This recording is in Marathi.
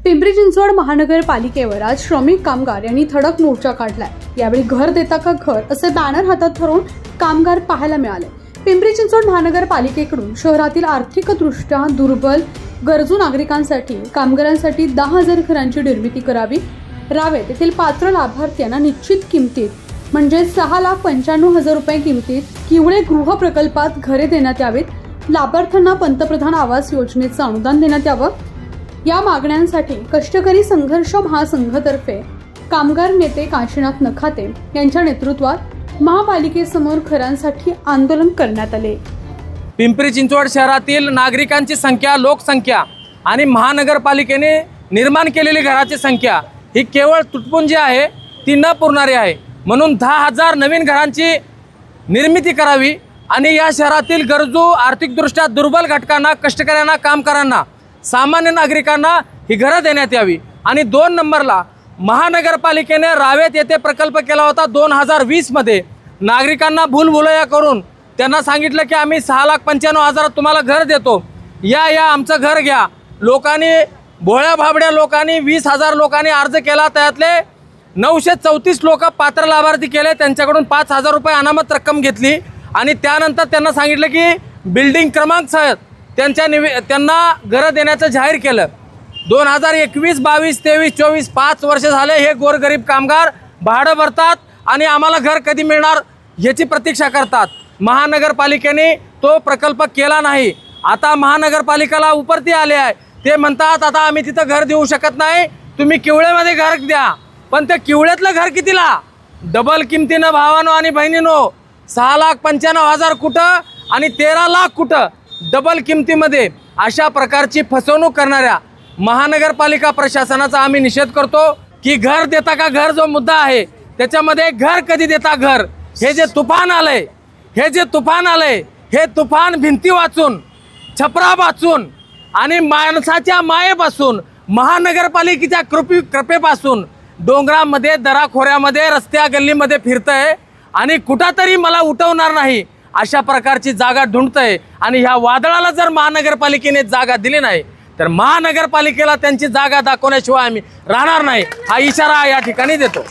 पिंपरी चिंचवड महानगरपालिकेवर आज श्रमिक कामगार यांनी धडक मोर्चा काढलाय। यावेळी घर देता का घर असे बॅनर हातात धरून कामगार पाहायला मिळाले। पिंपरी चिंचवड महानगरपालिकेकडून शहरातील आर्थिकदृष्ट्या दुर्बल गरजू नागरिकांसाठी कामगारांसाठी 10,000 घरांची निर्मिती करावी। रावेत येथील पात्र लाभार्थ्यांना निश्चित किमतीत म्हणजे 6,95,000 रुपये किमतीत किवळे गृह प्रकल्पात घरे देण्यात यावीत। लाभार्थ्यांना पंतप्रधान आवास योजनेचं अनुदान देण्यात यावं। या मागण्यांसाठी कष्टकरी संघर्ष महासंघातर्फे कामगार नेते काशीनाथ नखाते यांच्या नेतृत्वात महापालिकेसमोर घरांसाठी आंदोलन करण्यात आले। पिंपरी चिंचवड शहरातील नागरिकांची संख्या, लोकसंख्या आणि महानगरपालिकेने निर्माण केलेली घराची संख्या ही केवळ तुटपुंजी आहे, ती न पुरणारी आहे। म्हणून 10,000 नवीन घरांची निर्मिती करावी आणि या शहरातील गरजू आर्थिकदृष्ट्या दुर्बल घटकांना, कष्टकऱ्यांना, कामगारांना, सामान्य नागरिकांना ही घरं देण्यात यावी। आणि 2 नंबरला महानगरपालिकेने रावेत येथे प्रकल्प केला होता 2020 मध्ये। नागरिकांना भूलभुलैया करून त्यांना सांगितलं की आम्ही 6,95,000 तुम्हाला घर देतो, या आमचं घर घ्या। लोकांनी, भोळ्या भाबड्या लोकांनी 20,000 लोकांनी अर्ज केला, त्यातले 934 लोक पात्र लाभार्थी केले, त्यांच्याकडून 5,000 रुपये अनामत रक्कम घेतली आणि त्यानंतर त्यांना सांगितलं की बिल्डिंग क्रमांक 6 त्यांना घरं देण्याचं जाहीर केलं। 2021, 22, 23, 24 5 वर्ष झाले हे गोरगरीब कामगार भाडं भरतात आणि आम्हाला घर कधी मिळणार याची प्रतीक्षा करतात। महानगरपालिकेने तो प्रकल्प केला नाही। आता महानगरपालिकेला उपरती आले आहे, ते म्हणतात आता आम्ही तिथं घर देऊ शकत नाही, तुम्ही किवळेमध्ये घर द्या। पण ते किवळ्यातलं घर कितीला? डबल किमतीनं भावानो आणि बहिणीनो, 6,95,000 कुठं आणि 13 लाख कुठं, डबल किमतीमध्ये अशा प्रकारची फसवणूक करणाऱ्या महानगरपालिका प्रशासनाचा आम्ही निषेध करतो की घर देता का घर जो मुद्दा आहे त्याच्यामध्ये घर कधी देता घर, हे जे तुफान आलंय, हे तुफान भिंती वाचून, छपरा वाचून आणि माणसाच्या मायेपासून, महानगरपालिकेच्या कृपेपासून डोंगरामध्ये, दराखोऱ्यामध्ये, रस्त्या गल्लीमध्ये फिरतंय आणि कुठंतरी मला उठवणार नाही अशा प्रकारची जागा ढूंढतंय। आणि ह्या वादळाला जर महानगरपालिकेने जागा दिली नाही तर महानगरपालिकेला त्यांची जागा दाखवण्याशिवाय आम्ही राहणार नाही, हा इशारा या ठिकाणी देतो।